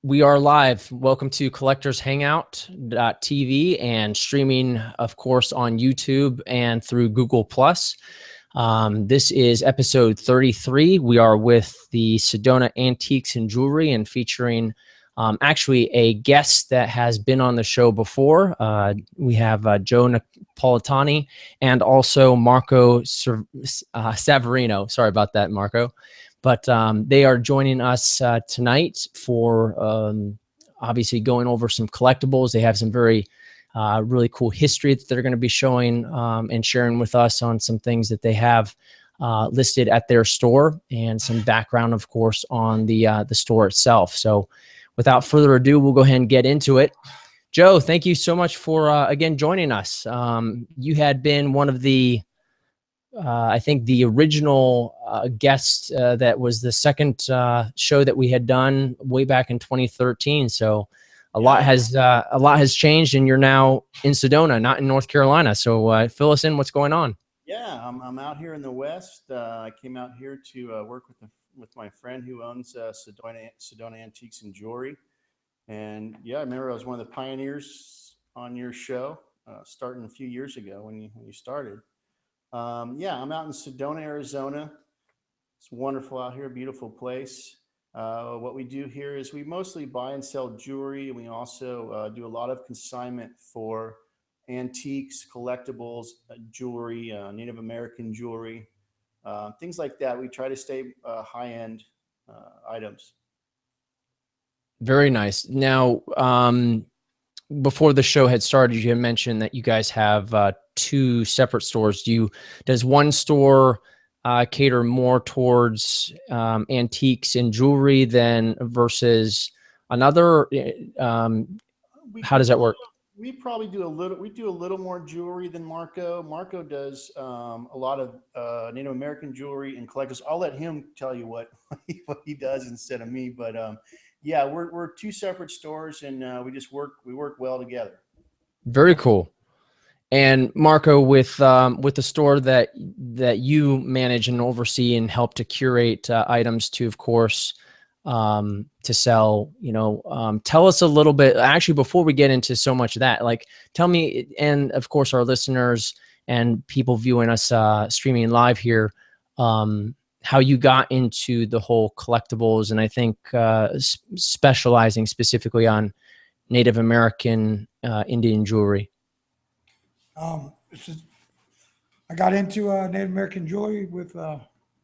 We are live. Welcome to Collectors Hangout.tv and streaming, of course, on YouTube and through Google+. This is episode 33. We are with the Sedona Antiques and Jewelry and featuring actually a guest that has been on the show before. We have Joe Napolitani and also Marco Savarino. Sorry about that, Marco. But they are joining us tonight for obviously going over some collectibles. They have some very really cool history that they're going to be showing and sharing with us on some things that they have listed at their store, and some background, of course, on the store itself. So without further ado, we'll go ahead and get into it. Joe, thank you so much for again joining us. You had been one of the I think the original guest that was the second show that we had done way back in 2013. So a lot has changed, and you're now in Sedona, not in North Carolina. So fill us in. What's going on? Yeah, I'm out here in the West. I came out here to work with my friend who owns Sedona Antiques and Jewelry. And yeah, I remember I was one of the pioneers on your show, starting a few years ago when you started. Yeah, I'm out in Sedona, Arizona. It's wonderful out here, beautiful place. What we do here is we mostly buy and sell jewelry, and we also do a lot of consignment for antiques, collectibles, jewelry, Native American jewelry, things like that. We try to stay high-end items. Very nice. Now, before the show had started, you had mentioned that you guys have two separate stores. Does one store cater more towards antiques and jewelry than versus another? How does that work? We probably do a little more jewelry than Marco. Marco does a lot of Native American jewelry and collectors. I'll let him tell you what he does instead of me. But yeah, we're two separate stores, and we work well together. Very cool. And Marco, with the store that you manage and oversee and help to curate items to, of course, to sell, tell us a little bit. Actually, before we get into so much of that, like, tell me, and of course our listeners and people viewing us streaming live here, how you got into the whole collectibles, and I think specializing specifically on Native American Indian jewelry. I got into Native American jewelry with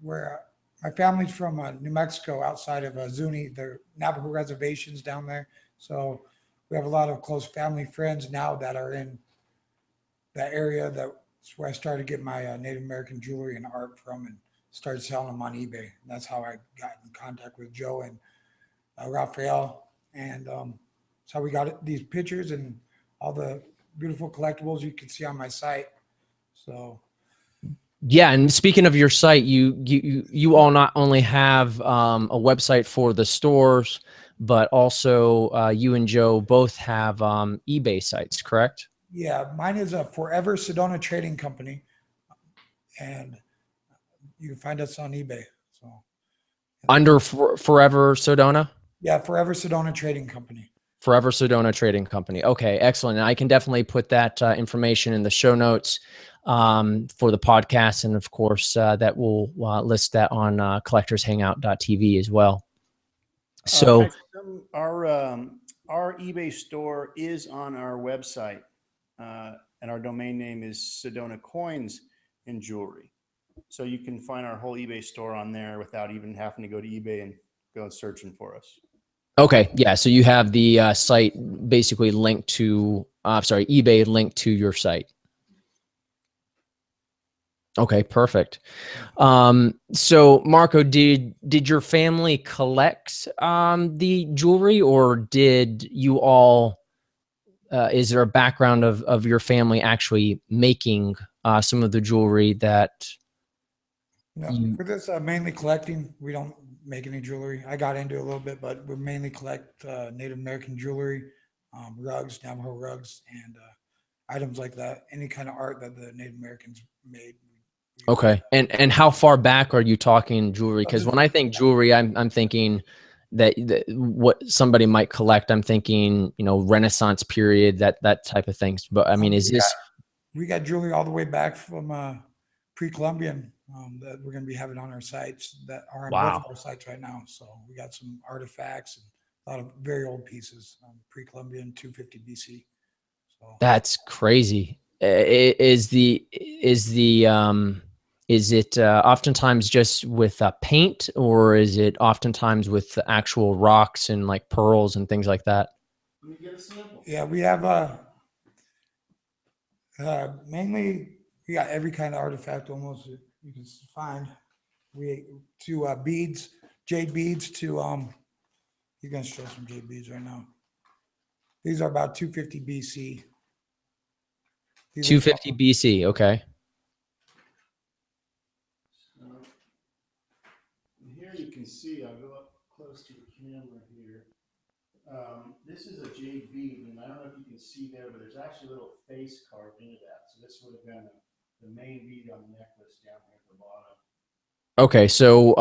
where my family's from New Mexico, outside of Zuni, the Navajo reservations down there. So we have a lot of close family friends now that are in that area. That's where I started getting my Native American jewelry and art from, and started selling them on eBay. And that's how I got in contact with Joe and Raphael. And so we got these pictures and all the beautiful collectibles you can see on my site. So yeah, and speaking of your site, you all not only have a website for the stores, but also you and Joe both have eBay sites, correct? Yeah, mine is a Forever Sedona Trading Company, and you can find us on eBay. So under Forever Sedona? Yeah, Forever Sedona Trading Company. Forever Sedona Trading Company. Okay, excellent. And I can definitely put that information in the show notes for the podcast. And of course, that will list that on collectorshangout.tv as well. So our eBay store is on our website, and our domain name is Sedona Coins and Jewelry. So you can find our whole eBay store on there without even having to go to eBay and go searching for us. Okay, yeah. So you have the site basically linked to, eBay linked to your site. Okay, perfect. So Marco, did your family collect the jewelry, or did you all? Is there a background of your family actually making some of the jewelry that? No, for this, mainly collecting. We don't make any jewelry. I got into it a little bit, but we mainly collect Native American jewelry, rugs, Navajo rugs, and items like that. Any kind of art that the Native Americans made. Okay, and how far back are you talking jewelry? Because when I think jewelry, I'm thinking that what somebody might collect. I'm thinking, you know, Renaissance period, that type of things. But I mean, is this? We got jewelry all the way back from pre-Columbian that we're going to be having on our sites that are on both of our sites right now. So we got some artifacts and a lot of very old pieces, pre-Columbian 250 BC. So That's crazy. Is it oftentimes just with paint, or is it oftentimes with the actual rocks and like pearls and things like that? Let me get a sample. yeah, we have mainly we got every kind of artifact almost you can find. We to beads, jade beads to you're gonna show some jade beads right now. These are about 250 BC. 250 BC. Okay. Here you can see, I'll go up close to the camera here. This is a jade bead, and I don't know if you can see there, but there's actually a little face carved into that. So this would have been the main bead on the necklace down here at the bottom. Okay, so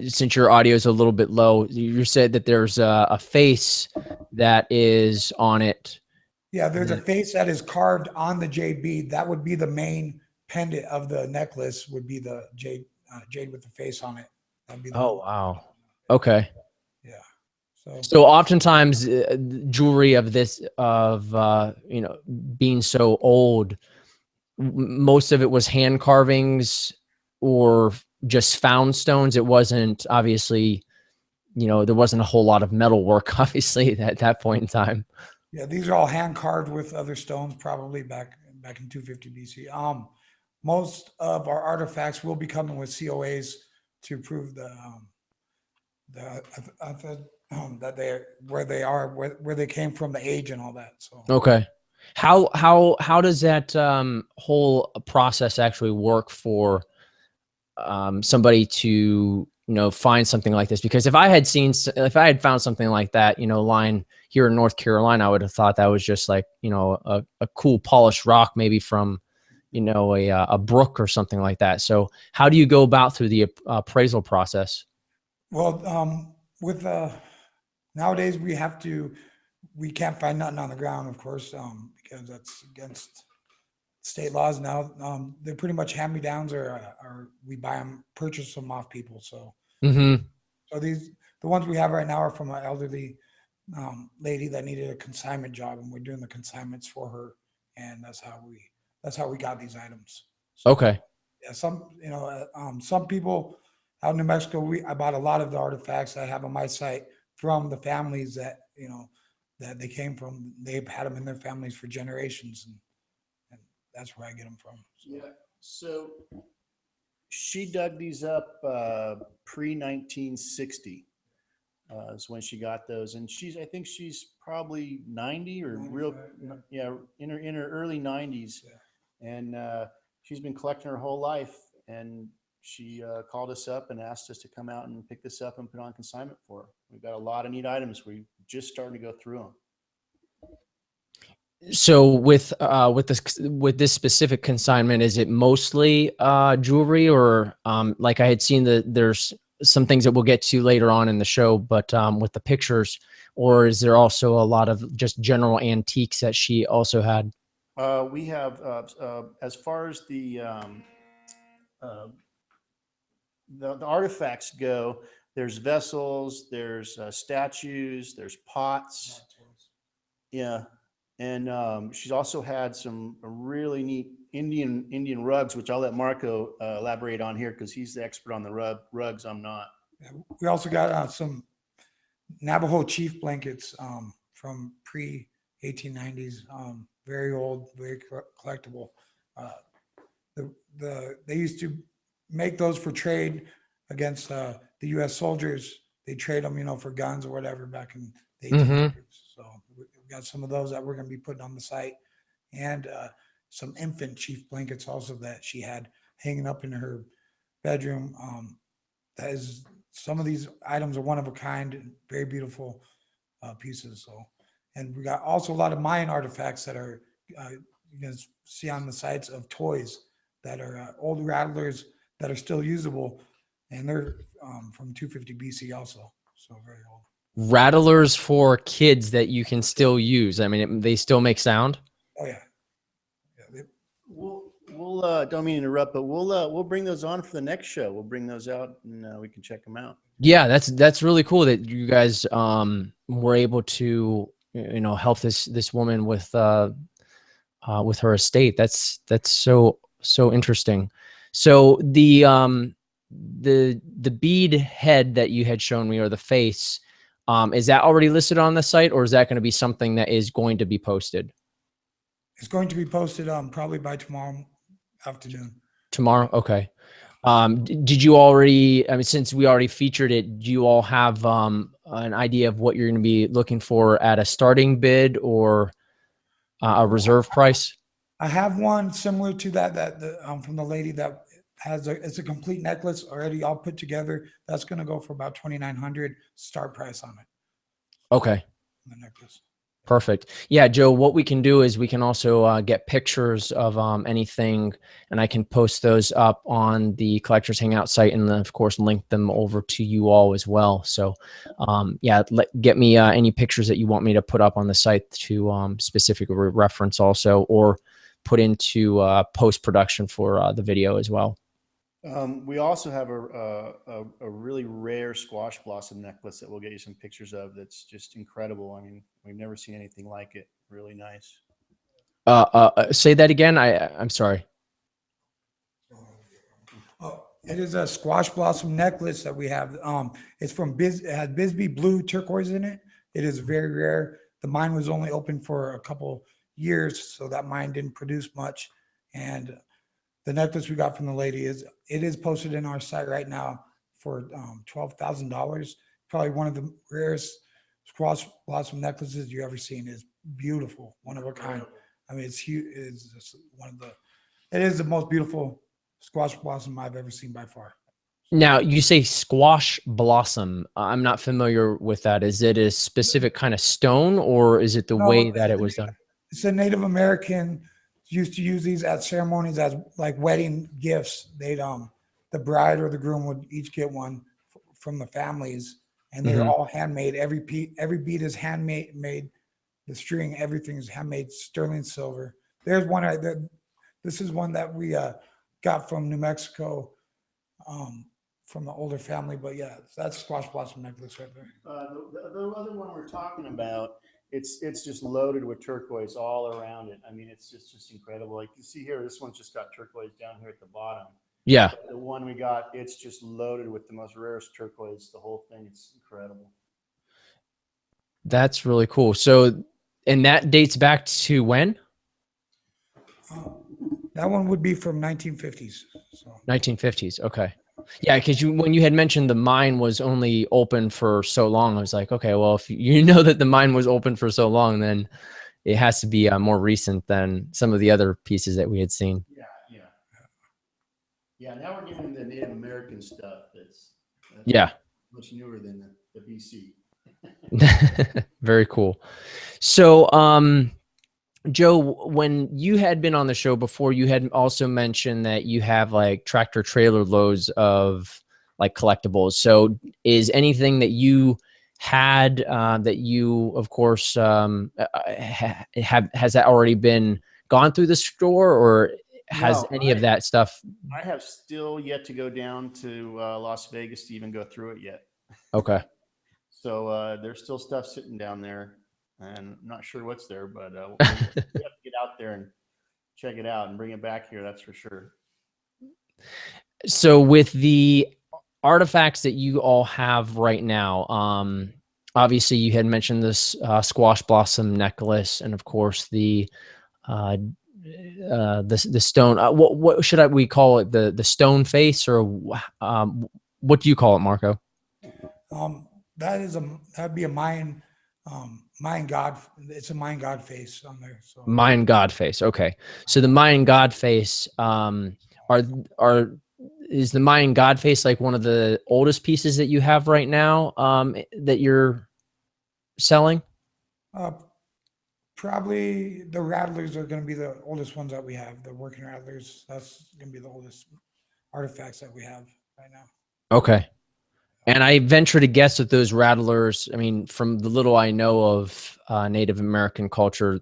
since your audio is a little bit low, you said that there's a face that is on it. Yeah, there's a face that is carved on the jade bead. That would be the main pendant of the necklace. Would be the jade with the face on it. That'd be the Oh wow. Okay. Yeah. So oftentimes jewelry of this you know, being so old, most of it was hand carvings or just found stones. It wasn't obviously, you know, there wasn't a whole lot of metal work obviously at that point in time. Yeah, these are all hand carved with other stones, probably back in 250 BC. Most of our artifacts will be coming with COAs to prove that they're where they are, where they came from, the age and all that. So okay. How does that whole process actually work for somebody to, you know, find something like this? Because if I had found something like that, you know, lying here in North Carolina, I would have thought that was just like, you know, a cool polished rock, maybe from, you know, a brook or something like that. So how do you go about through the appraisal process? well, with nowadays we can't find nothing on the ground, of course, because that's against state laws now. They're pretty much hand-me-downs, or we buy them, purchase them off people. So, so the ones we have right now are from an elderly lady that needed a consignment job, and we're doing the consignments for her, and that's how we got these items. So, Okay. yeah, some people out in New Mexico, I bought a lot of the artifacts I have on my site from the families that, you know, that they came from. They've had them in their families for generations, and that's where I get them from. So. Yeah. So she dug these up pre-1960 is when she got those, and I think she's probably 90 or 95, yeah, in her early 90s, yeah. And she's been collecting her whole life, and she called us up and asked us to come out and pick this up and put on consignment for her. We've got a lot of neat items. We're just starting to go through them. So with this specific consignment, is it mostly jewelry, or like I had seen there's some things that we'll get to later on in the show, but with the pictures, or is there also a lot of just general antiques that she also had? We have as far as the artifacts go, there's vessels, there's statues, there's pots. Yeah. And she's also had some really neat Indian rugs, which I'll let Marco elaborate on here because he's the expert on the rugs. I'm not. We also got some Navajo chief blankets from pre-1890s, very old, very collectible. They used to make those for trade against the U.S. soldiers. They trade them, you know, for guns or whatever back in the 1800s. So we got some of those that we're going to be putting on the site, and some infant chief blankets also that she had hanging up in her bedroom. That is, some of these items are one of a kind, very beautiful pieces. So, and we got also a lot of Mayan artifacts that are you can see on the sites of toys that are old rattlers that are still usable, and they're from 250 BC also. so very old. Rattlers for kids that you can still use. I mean, they still make sound. Oh yeah. We'll don't mean to interrupt, but we'll bring those on for the next show. We'll bring those out and we can check them out. Yeah, that's really cool that you guys were able to help this woman with her estate. That's so interesting. So the bead head that you had shown me, or the face, is that already listed on the site, or is that going to be something that is going to be posted? It's going to be posted probably by tomorrow afternoon. Tomorrow, okay. Did you already, I mean, since we already featured it, do you all have an idea of what you're going to be looking for at a starting bid or a reserve price? I have one similar to that from the lady that has it's a complete necklace already all put together. That's going to go for about $2,900 start price on it. Okay. The necklace. Perfect. Yeah, Joe, what we can do is we can also get pictures of anything, and I can post those up on the Collectors Hangout site, and then, of course, link them over to you all as well. So, yeah, get me any pictures that you want me to put up on the site to specifically reference also, or put into post-production for the video as well. We also have a really rare squash blossom necklace that we'll get you some pictures of. That's just incredible. I mean, we've never seen anything like it. Really nice. Say that again. I'm sorry. Oh, it is a squash blossom necklace that we have. It's from it has Bisbee blue turquoise in it. It is very rare. The mine was only open for a couple years, so that mine didn't produce much. And the necklace we got from the lady is posted in our site right now for $12,000. Probably one of the rarest squash blossom necklaces you ever seen. Is beautiful, one of a kind. I mean, it's huge. It is the most beautiful squash blossom I've ever seen by far. Now, you say squash blossom. I'm not familiar with that. Is it a specific kind of stone, or is it the way that it was done? It's a Native American used to use these at ceremonies as like wedding gifts. The bride or the groom would each get one from the families, and they're all handmade. Every bead is handmade. The string, everything is handmade, sterling silver. There's one. This is one that we got from New Mexico, from the older family. But yeah, that's squash blossom necklace right there. The other one we're talking about, it's just loaded with turquoise all around it. I mean, it's just incredible. Like you see here, this one's just got turquoise down here at the bottom. Yeah. But the one we got, it's just loaded with the most rarest turquoise. The whole thing, it's incredible. That's really cool. So, and that dates back to when? That one would be from 1950s. So 1950s. Okay. Yeah, because when you had mentioned the mine was only open for so long, I was like, okay, well, if you know that the mine was open for so long, then it has to be more recent than some of the other pieces that we had seen. Yeah. Now we're getting the Native American stuff. That's much newer than the BC. Very cool. So, Joe, when you had been on the show before, you had also mentioned that you have like tractor trailer loads of like collectibles. So is anything that you had that you, of course, has that already been gone through the store, or has any of that stuff? I have still yet to go down to Las Vegas to even go through it yet. Okay. So there's still stuff sitting down there. And I'm not sure what's there, but we have to get out there and check it out and bring it back here. That's for sure. So with the artifacts that you all have right now, obviously you had mentioned this squash blossom necklace, and of course the stone. What should we call it? The stone face, or what do you call it, Marco? That'd be a Mayan. Mayan god. It's a Mayan god face on there. So Mayan god face. Okay. So the Mayan god face, is the Mayan god face like one of the oldest pieces that you have right now, that you're selling? Probably the rattlers are going to be the oldest ones that we have. The working rattlers. That's going to be the oldest artifacts that we have right now. Okay. And I venture to guess that those rattlers, I mean, from the little I know of Native American culture,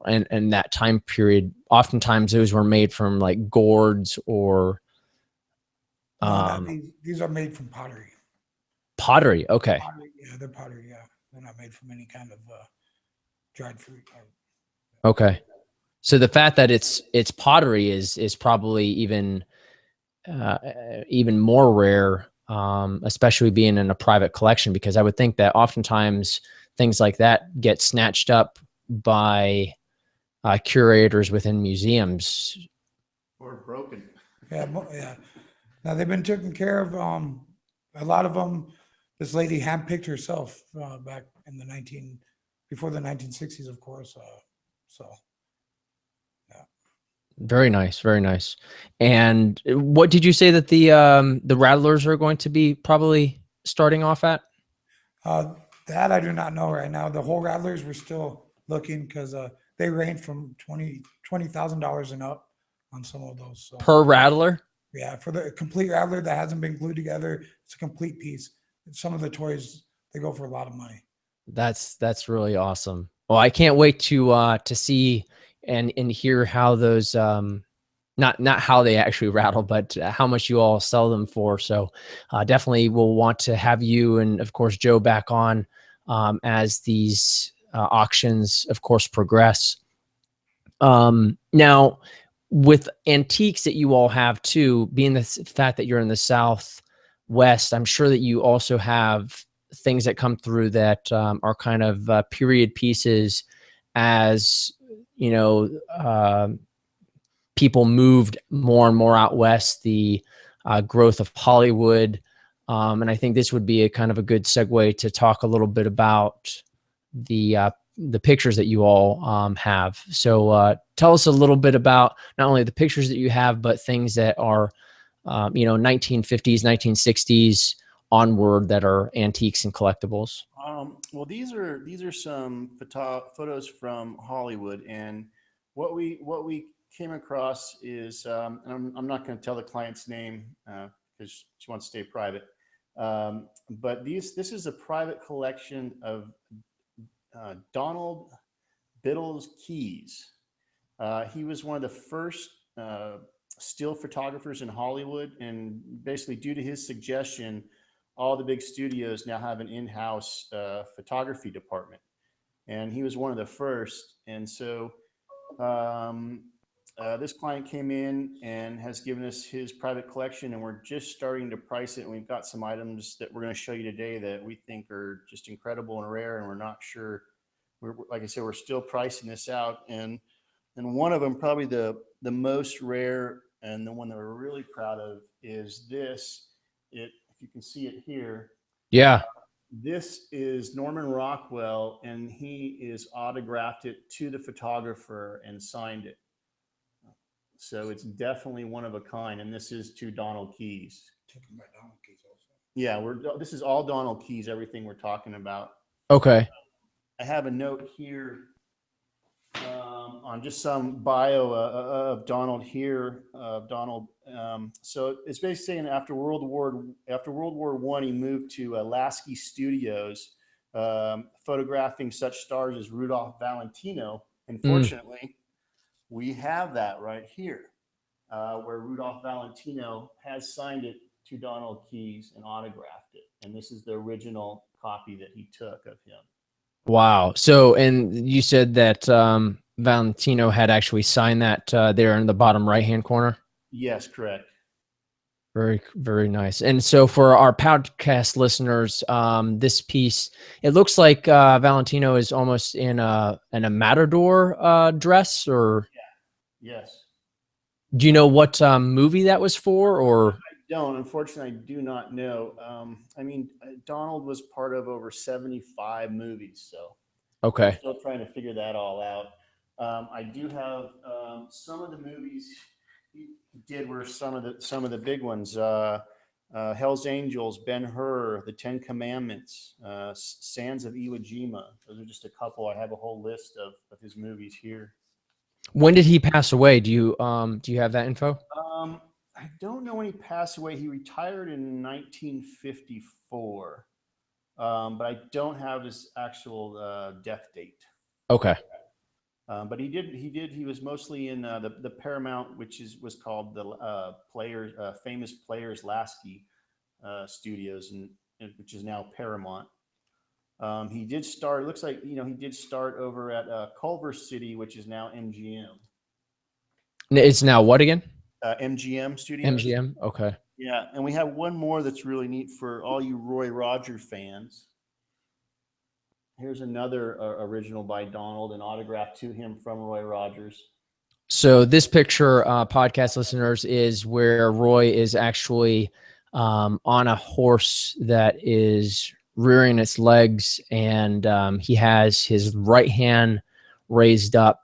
and that time period, oftentimes those were made from like gourds or No, these are made from pottery. pottery. Okay. Pottery, yeah, they're pottery. Yeah, they're not made from any kind of dried fruit. Okay. So the fact that it's pottery is probably even more rare, especially being in a private collection, because I would think that oftentimes things like that get snatched up by curators within museums. Or broken. Yeah, yeah. Now they've been taken care of. A lot of them, this lady handpicked herself back in before the 1960s, of course. So, yeah. Very nice, very nice. And what did you say that the rattlers are going to be probably starting off at? That I do not know right now. The whole rattlers we're still looking because they range from $20,000 and up on some of those. So. Per rattler? Yeah, for the complete rattler that hasn't been glued together, it's a complete piece. Some of the toys they go for a lot of money. That's really awesome. Well, I can't wait to see and hear how those not how they actually rattle, but how much you all sell them for. So definitely we'll want to have you and of course Joe back on as these auctions of course progress. Now with antiques that you all have too, being the fact that you're in the Southwest, I'm sure that you also have things that come through that are kind of period pieces as, you know, people moved more and more out west, the growth of Hollywood. And I think this would be a kind of a good segue to talk a little bit about the pictures that you all have. So tell us a little bit about not only the pictures that you have, but things that are, 1950s, 1960s onward that are antiques and collectibles. Well, these are some photos from Hollywood, and what we came across is, and I'm not going to tell the client's name because she wants to stay private. But this is a private collection of Donald Biddle's keys. He was one of the first still photographers in Hollywood, and basically due to his suggestion, all the big studios now have an in-house photography department, and he was one of the first. And so this client came in and has given us his private collection, and we're just starting to price it. And we've got some items that we're going to show you today that we think are just incredible and rare, and we're not sure. Like I said, we're still pricing this out, and one of them, probably the most rare and the one that we're really proud of, is this. If you can see it here. Yeah. This is Norman Rockwell, and he is autographed it to the photographer and signed it. So it's definitely one of a kind, and this is to Donald Keys. Taken by Donald Keys also. Yeah, this is all Donald Keys, everything we're talking about. Okay. I have a note here on just some bio of Donald here. So it's basically saying after World War I, he moved to Lasky Studios, photographing such stars as Rudolph Valentino. And fortunately, we have that right here, where Rudolph Valentino has signed it to Donald Keys and autographed it. And this is the original copy that he took of him. Wow. So, and you said that Valentino had actually signed that there in the bottom right-hand corner? Yes, correct. Very, very nice. And so for our podcast listeners, this piece, it looks like Valentino is almost in a matador dress, or? Yeah. Yes. Do you know what movie that was for, or? I don't. Unfortunately, I do not know. I mean, Donald was part of over 75 movies, so okay, I'm still trying to figure that all out. I do have some of the movies he did were some of the big ones. Hell's Angels, Ben-Hur, The Ten Commandments, Sands of Iwo Jima. Those are just a couple. I have a whole list of his movies here. When did he pass away? Do you have that info? I don't know when he passed away. He retired in 1954, but I don't have his actual death date. Okay. But he was mostly in the Paramount, which was called the famous Players Lasky Studios, and which is now Paramount. He did start. It looks like he did start over at Culver City, which is now MGM. It's now what again? MGM Studios. MGM. Okay. Yeah, and we have one more that's really neat for all you Roy Rogers fans. Here's another original by Donald, an autograph to him from Roy Rogers. So this picture, podcast listeners, is where Roy is actually on a horse that is rearing its legs, and he has his right hand raised up.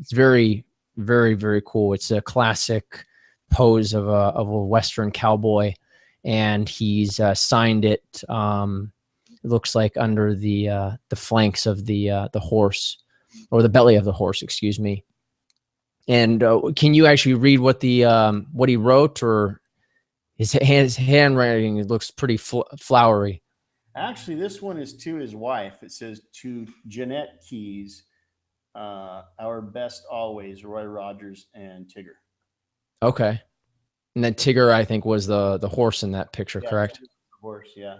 It's very, very, very cool. It's a classic pose of a Western cowboy, and he's signed it. It looks like under the flanks of the horse, or the belly of the horse, excuse me. And can you actually read what what he wrote, or his handwriting? It looks pretty flowery. Actually, this one is to his wife. It says, "To Jeanette Keys, our best always, Roy Rogers and Tigger." Okay. And then Tigger, I think, was the horse in that picture, Yeah, correct? the horse, yeah.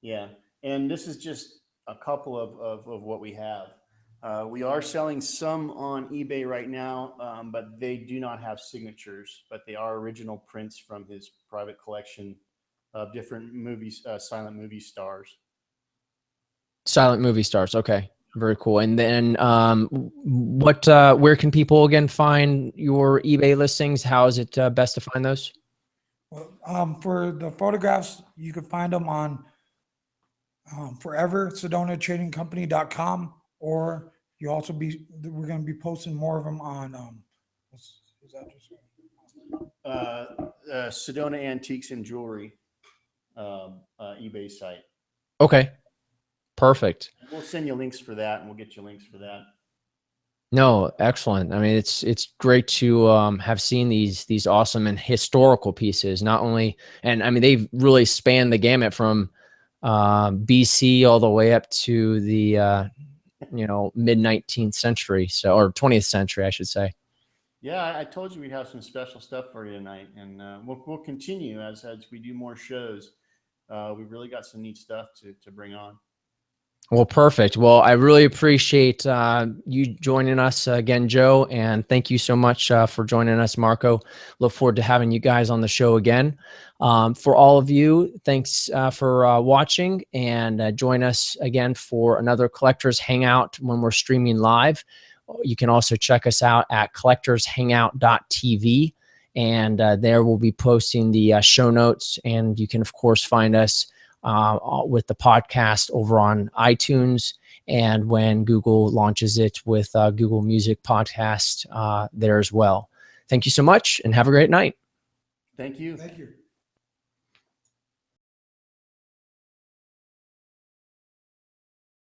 Yeah. And this is just a couple of what we have. We are selling some on eBay right now, but they do not have signatures, but they are original prints from his private collection of different movies, silent movie stars. Silent movie stars. Okay. Very cool. And then where can people again find your eBay listings? How is it best to find those? Well, for the photographs, you can find them on forever SedonaTradingCompany.com, or we're going to be posting more of them on Sedona Antiques and Jewelry eBay site. Okay. Perfect. We'll send you links for that, and we'll get you links for that. No, excellent. I mean, it's great to have seen these awesome and historical pieces. Not only, and I mean, they've really spanned the gamut from BC all the way up to the mid 19th century, or 20th century, I should say. Yeah, I told you we'd have some special stuff for you tonight, and we'll continue as we do more shows. We've really got some neat stuff to bring on. Well, perfect. Well, I really appreciate you joining us again, Joe, and thank you so much for joining us, Marco. Look forward to having you guys on the show again. For all of you, thanks for watching, and join us again for another Collectors Hangout when we're streaming live. You can also check us out at collectorshangout.tv, and there we'll be posting the show notes, and you can, of course, find us with the podcast over on iTunes, and when Google launches it with Google Music Podcast there as well. Thank you so much, and have a great night. Thank you. Thank you.